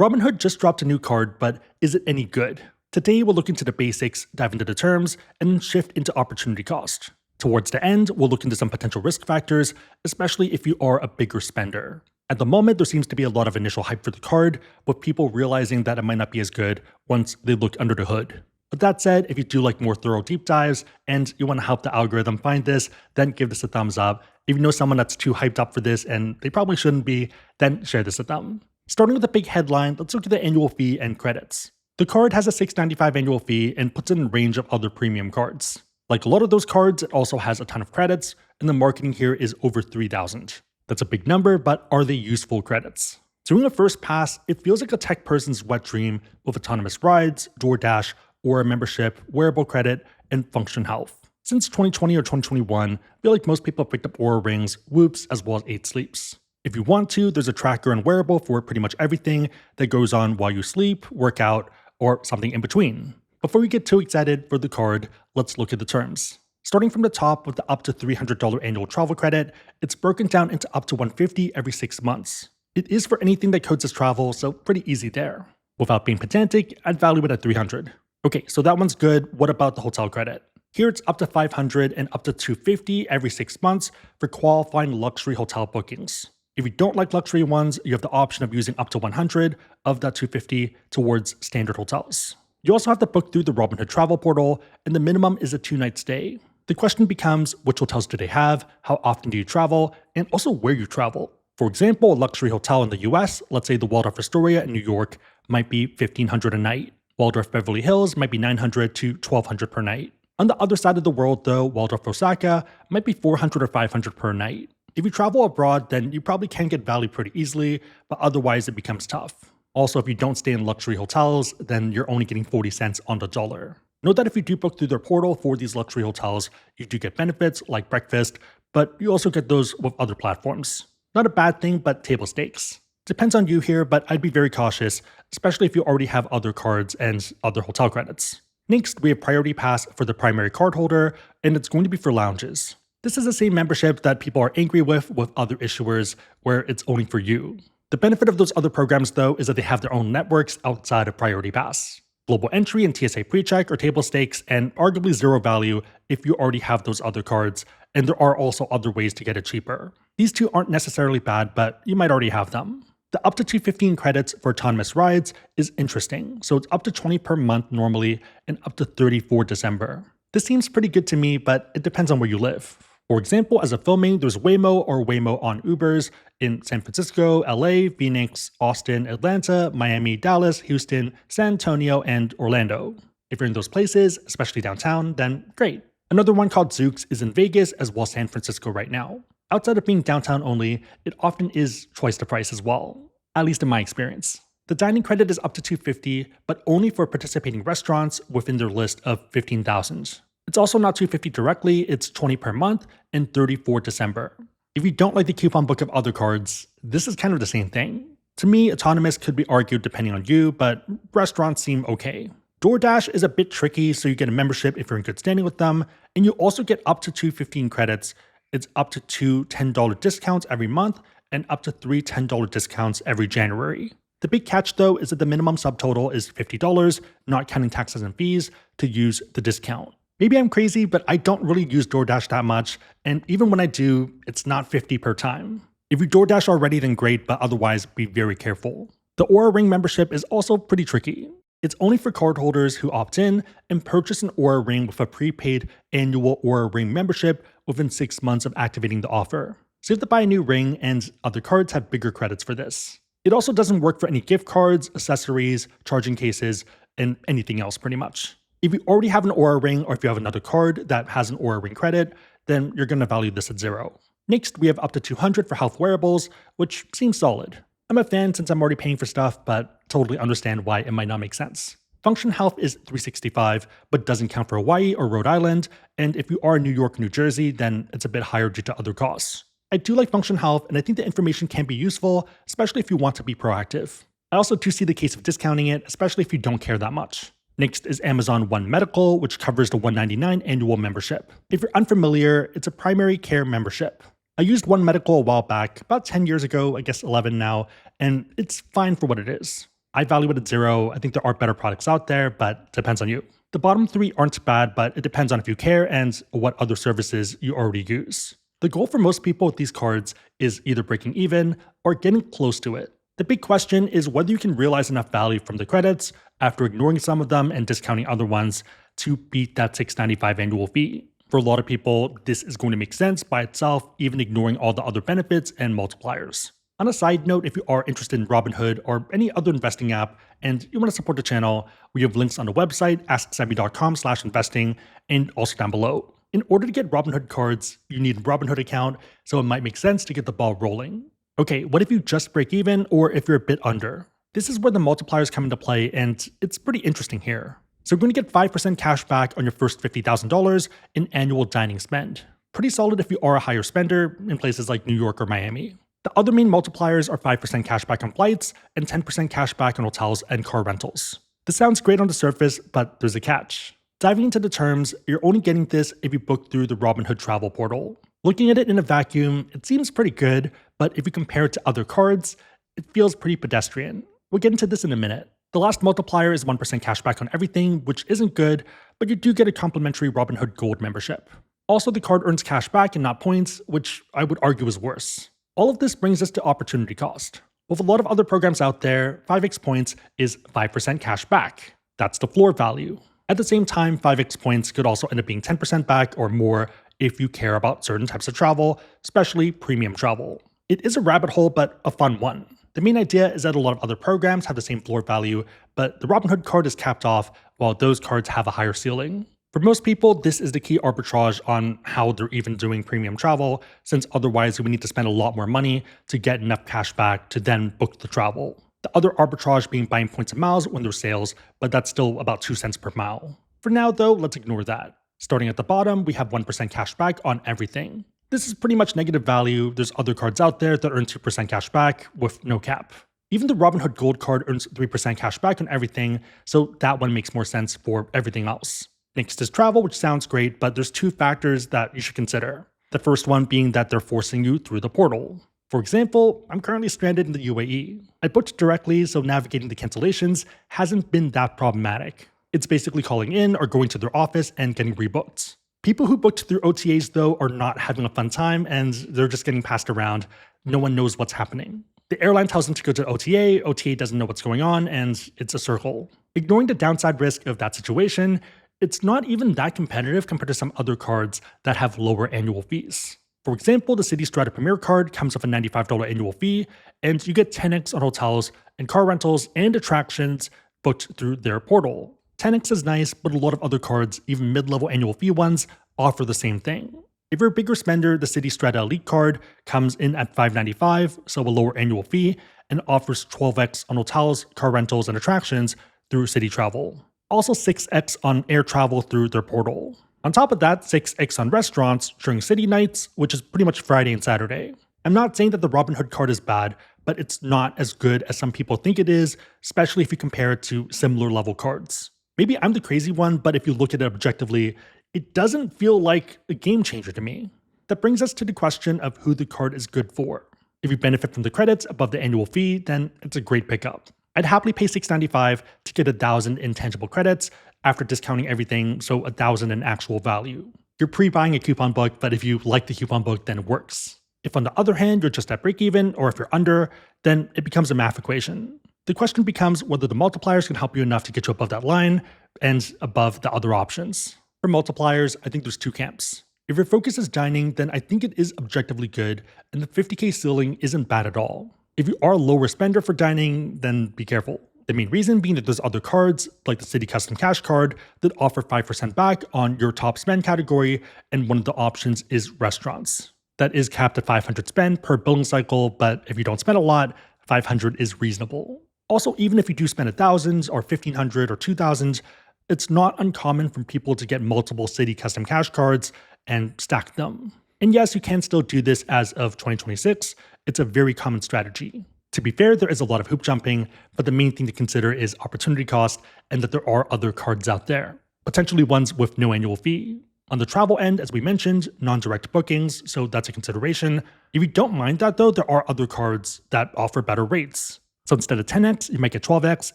Robinhood just dropped a new card, but is it any good? Today we'll look into the basics, dive into the terms, and then shift into opportunity cost. Towards the end, we'll look into some potential risk factors, especially if you are a bigger spender. At the moment, there seems to be a lot of initial hype for the card, with people realizing that it might not be as good once they look under the hood. With that said, if you do like more thorough deep dives and you want to help the algorithm find this, then give this a thumbs up. If you know someone that's too hyped up for this and they probably shouldn't be, then share this with them. Starting with the big headline, let's look at the annual fee and credits. The card has a $6.95 annual fee and puts it in range of other premium cards. Like a lot of those cards, it also has a ton of credits, and the marketing here is over 3,000. That's a big number, but are they useful credits? During a first pass, it feels like a tech person's wet dream with autonomous rides, DoorDash, Aura membership, wearable credit, and function health. Since 2020 or 2021, I feel like most people have picked up Aura rings, Whoops, as well as 8 sleeps. If you want to, there's a tracker and wearable for pretty much everything that goes on while you sleep, work out, or something in between. Before we get too excited for the card, let's look at the terms. Starting from the top with the up to $300 annual travel credit, it's broken down into up to $150 every 6 months. It is for anything that codes as travel, so pretty easy there. Without being pedantic, I'd value it at $300. Okay, so that one's good. What about the hotel credit? Here it's up to $500 and up to $250 every 6 months for qualifying luxury hotel bookings. If you don't like luxury ones, you have the option of using up to $100 of that $250 towards standard hotels. You also have to book through the Robinhood travel portal, and the minimum is a 2-night stay. The question becomes, which hotels do they have, how often do you travel, and also where you travel. For example, a luxury hotel in the US, let's say the Waldorf Astoria in New York, might be $1,500 a night. Waldorf Beverly Hills might be $900 to $1,200 per night. On the other side of the world though, Waldorf Osaka might be $400 or $500 per night. If you travel abroad, then you probably can get value pretty easily, but otherwise it becomes tough. Also, if you don't stay in luxury hotels, then you're only getting 40 cents on the dollar. Note that if you do book through their portal for these luxury hotels, you do get benefits like breakfast, but you also get those with other platforms. Not a bad thing, but table stakes. Depends on you here, but I'd be very cautious, especially if you already have other cards and other hotel credits. Next, we have Priority Pass for the primary card holder, and it's going to be for lounges. This is the same membership that people are angry with other issuers, where it's only for you. The benefit of those other programs, though, is that they have their own networks outside of Priority Pass. Global entry and TSA PreCheck are table stakes and arguably zero value if you already have those other cards, and there are also other ways to get it cheaper. These two aren't necessarily bad, but you might already have them. The up to 215 credits for autonomous rides is interesting, so it's up to 20 per month normally and up to 30 for December. This seems pretty good to me, but it depends on where you live. For example, as of filming, there's Waymo or Waymo on Ubers in San Francisco, LA, Phoenix, Austin, Atlanta, Miami, Dallas, Houston, San Antonio, and Orlando. If you're in those places, especially downtown, then great. Another one called Zoox is in Vegas as well as San Francisco right now. Outside of being downtown only, it often is twice the price as well, at least in my experience. The dining credit is up to $250, but only for participating restaurants within their list of 15,000. It's also not $250 directly, it's $20 per month and $30 for December. If you don't like the coupon book of other cards, this is kind of the same thing. To me, autonomous could be argued depending on you, but restaurants seem okay. DoorDash is a bit tricky, so you get a membership if you're in good standing with them, and you also get up to 215 credits. It's up to 2 $10 discounts every month and up to 3 $10 discounts every January. The big catch though is that the minimum subtotal is $50, not counting taxes and fees, to use the discount. Maybe I'm crazy, but I don't really use DoorDash that much, and even when I do, it's not $50 per time. If you DoorDash already, then great, but otherwise be very careful. The Aura Ring membership is also pretty tricky. It's only for cardholders who opt in and purchase an Aura Ring with a prepaid annual Aura Ring membership within 6 months of activating the offer. So you have to buy a new ring, and other cards have bigger credits for this. It also doesn't work for any gift cards, accessories, charging cases, and anything else pretty much. If you already have an Aura Ring or if you have another card that has an Aura Ring credit, then you're going to value this at 0. Next, we have up to $200 for health wearables, which seems solid. I'm a fan since I'm already paying for stuff, but totally understand why it might not make sense. Function Health is $365, but doesn't count for Hawaii or Rhode Island, and if you are in New York, New Jersey, then it's a bit higher due to other costs. I do like Function Health, and I think the information can be useful, especially if you want to be proactive. I also do see the case of discounting it, especially if you don't care that much. Next is Amazon One Medical, which covers the $199 annual membership. If you're unfamiliar, it's a primary care membership. I used One Medical a while back, about 10 years ago, I guess 11 now, and it's fine for what it is. I value it at 0. I think there are better products out there, but depends on you. The bottom 3 aren't bad, but it depends on if you care and what other services you already use. The goal for most people with these cards is either breaking even or getting close to it. The big question is whether you can realize enough value from the credits after ignoring some of them and discounting other ones to beat that $6.95 annual fee. For a lot of people, this is going to make sense by itself, even ignoring all the other benefits and multipliers. On a side note, if you are interested in Robinhood or any other investing app and you want to support the channel, we have links on the website, AskSebby.com/investing, and also down below. In order to get Robinhood cards, you need a Robinhood account, so it might make sense to get the ball rolling. Okay, what if you just break even or if you're a bit under? This is where the multipliers come into play, and it's pretty interesting here. So you're going to get 5% cash back on your first $50,000 in annual dining spend. Pretty solid if you are a higher spender in places like New York or Miami. The other main multipliers are 5% cash back on flights and 10% cash back on hotels and car rentals. This sounds great on the surface, but there's a catch. Diving into the terms, you're only getting this if you book through the Robinhood travel portal. Looking at it in a vacuum, it seems pretty good, but if you compare it to other cards, it feels pretty pedestrian. We'll get into this in a minute. The last multiplier is 1% cash back on everything, which isn't good, but you do get a complimentary Robinhood Gold membership. Also, the card earns cash back and not points, which I would argue is worse. All of this brings us to opportunity cost. With a lot of other programs out there, 5x points is 5% cash back. That's the floor value. At the same time, 5x points could also end up being 10% back or more if you care about certain types of travel, especially premium travel. It is a rabbit hole, but a fun one. The main idea is that a lot of other programs have the same floor value, but the Robinhood card is capped off while those cards have a higher ceiling. For most people, this is the key arbitrage on how they're even doing premium travel, since otherwise we need to spend a lot more money to get enough cash back to then book the travel. The other arbitrage being buying points and miles when there's sales, but that's still about 2 cents per mile. For now though, let's ignore that. Starting at the bottom, we have 1% cash back on everything. This is pretty much negative value. There's other cards out there that earn 2% cash back with no cap. Even the Robinhood Gold card earns 3% cash back on everything, so that one makes more sense for everything else. Next is travel, which sounds great, but there's 2 factors that you should consider. The first one being that they're forcing you through the portal. For example, I'm currently stranded in the UAE. I booked directly, so navigating the cancellations hasn't been that problematic. It's basically calling in or going to their office and getting rebooked. People who booked through OTAs, though, are not having a fun time and they're just getting passed around. No one knows what's happening. The airline tells them to go to OTA doesn't know what's going on, and it's a circle. Ignoring the downside risk of that situation, it's not even that competitive compared to some other cards that have lower annual fees. For example, the Citi Strata Premier card comes with a $95 annual fee, and you get 10x on hotels and car rentals and attractions booked through their portal. 10x is nice, but a lot of other cards, even mid-level annual fee ones, offer the same thing. If you're a bigger spender, the Citi Strata Elite card comes in at $595, so a lower annual fee, and offers 12x on hotels, car rentals, and attractions through Citi Travel. Also 6x on air travel through their portal. On top of that, 6x on restaurants during city nights, which is pretty much Friday and Saturday. I'm not saying that the Robinhood card is bad, but it's not as good as some people think it is, especially if you compare it to similar level cards. Maybe I'm the crazy one, but if you look at it objectively, it doesn't feel like a game changer to me. That brings us to the question of who the card is good for. If you benefit from the credits above the annual fee, then it's a great pickup. I'd happily pay $6.95 to get 1,000 in tangible credits after discounting everything, so 1,000 in actual value. You're pre-buying a coupon book, but if you like the coupon book, then it works. If on the other hand, you're just at break even, or if you're under, then it becomes a math equation. The question becomes whether the multipliers can help you enough to get you above that line and above the other options. For multipliers, I think there's 2 camps. If your focus is dining, then I think it is objectively good, and the 50K ceiling isn't bad at all. If you are a lower spender for dining, then be careful. The main reason being that there's other cards, like the Citi Custom Cash card, that offer 5% back on your top spend category, and one of the options is restaurants. That is capped at 500 spend per billing cycle, but if you don't spend a lot, 500 is reasonable. Also, even if you do spend 1,000 or 1,500 or 2,000, it's not uncommon for people to get multiple Citi Custom Cash cards and stack them. And yes, you can still do this as of 2026. It's a very common strategy. To be fair, there is a lot of hoop jumping, but the main thing to consider is opportunity cost and that there are other cards out there, potentially ones with no annual fee. On the travel end, as we mentioned, non-direct bookings, so that's a consideration. If you don't mind that though, there are other cards that offer better rates. So instead of 10x, you might get 12x.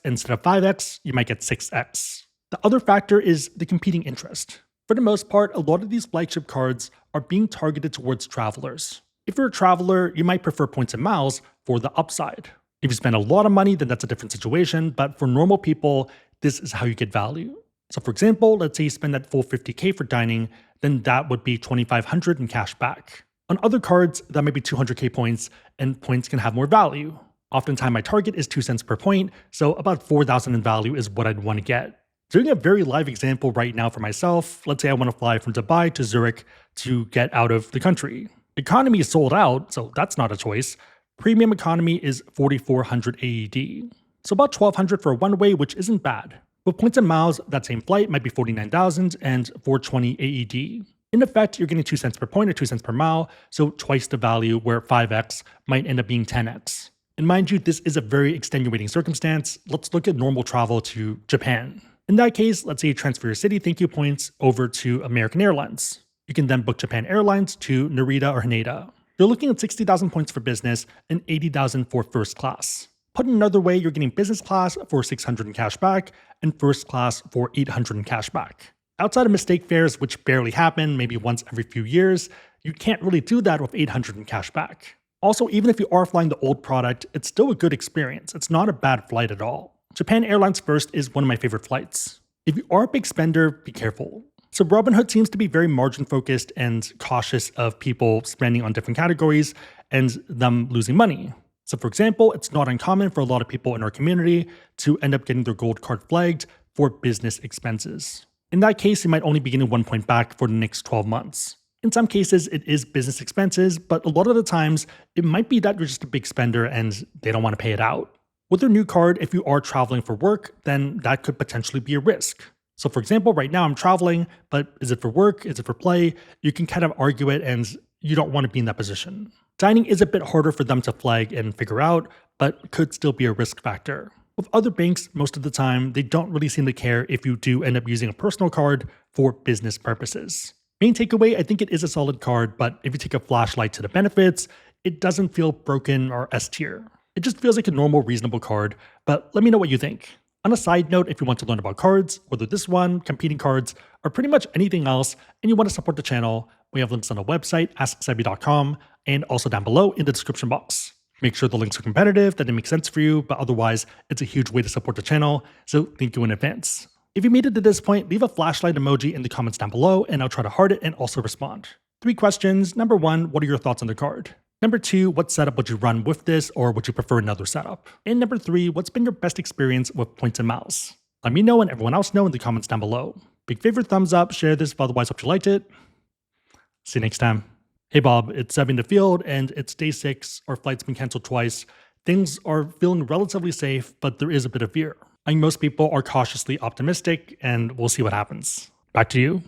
Instead of 5x, you might get 6x. The other factor is the competing interest. For the most part, a lot of these flagship cards are being targeted towards travelers. If you're a traveler, you might prefer points and miles for the upside. If you spend a lot of money, then that's a different situation, but for normal people, this is how you get value. So for example, let's say you spend that full 50K for dining, then that would be 2,500 in cash back. On other cards, that might be 200K points, and points can have more value. Oftentimes my target is 2 cents per point, so about 4,000 in value is what I'd want to get. Doing a very live example right now for myself, let's say I want to fly from Dubai to Zurich to get out of the country. Economy is sold out, so that's not a choice. Premium economy is 4,400 AED. So about 1,200 for a one-way, which isn't bad. With points and miles, that same flight might be 49,000 and 420 AED. In effect, you're getting 2 cents per point or 2 cents per mile, so twice the value, where 5x might end up being 10x. And mind you, this is a very extenuating circumstance. Let's look at normal travel to Japan. In that case, let's say you transfer your city thank you points over to American Airlines. You can then book Japan Airlines to Narita or Haneda. You're looking at 60,000 points for business and 80,000 for first class. Put another way, you're getting business class for 600 in cash back and first class for 800 in cash back. Outside of mistake fares, which barely happen, maybe once every few years, you can't really do that with 800 in cash back. Also, even if you are flying the old product, it's still a good experience. It's not a bad flight at all. Japan Airlines First is one of my favorite flights. If you are a big spender, be careful. So Robinhood seems to be very margin focused and cautious of people spending on different categories and them losing money. So for example, it's not uncommon for a lot of people in our community to end up getting their gold card flagged for business expenses. In that case, you might only be getting 1 point back for the next 12 months. In some cases, it is business expenses, but a lot of the times, it might be that you're just a big spender and they don't want to pay it out. With their new card, if you are traveling for work, then that could potentially be a risk. So for example, right now I'm traveling, but is it for work? Is it for play? You can kind of argue it and you don't want to be in that position. Dining is a bit harder for them to flag and figure out, but could still be a risk factor. With other banks, most of the time, they don't really seem to care if you do end up using a personal card for business purposes. Main takeaway, I think it is a solid card, but if you take a flashlight to the benefits, it doesn't feel broken or S tier. It just feels like a normal, reasonable card, but let me know what you think. On a side note, if you want to learn about cards, whether this one, competing cards, or pretty much anything else, and you want to support the channel, we have links on the website, AskSebby.com, and also down below in the description box. Make sure the links are competitive, that it makes sense for you, but otherwise, it's a huge way to support the channel, so thank you in advance. If you made it to this point, leave a flashlight emoji in the comments down below, and I'll try to heart it and also respond. 3 questions. Number 1, what are your thoughts on the card? Number 2, what setup would you run with this, or would you prefer another setup? And number 3, what's been your best experience with points and miles? Let me know and everyone else know in the comments down below. Big favorite, thumbs up, share this if otherwise hope you liked it. See you next time. Hey Bob, it's 7 in the field and it's day 6, our flight's been canceled twice. Things are feeling relatively safe, but there is a bit of fear. I think most people are cautiously optimistic and we'll see what happens. Back to you.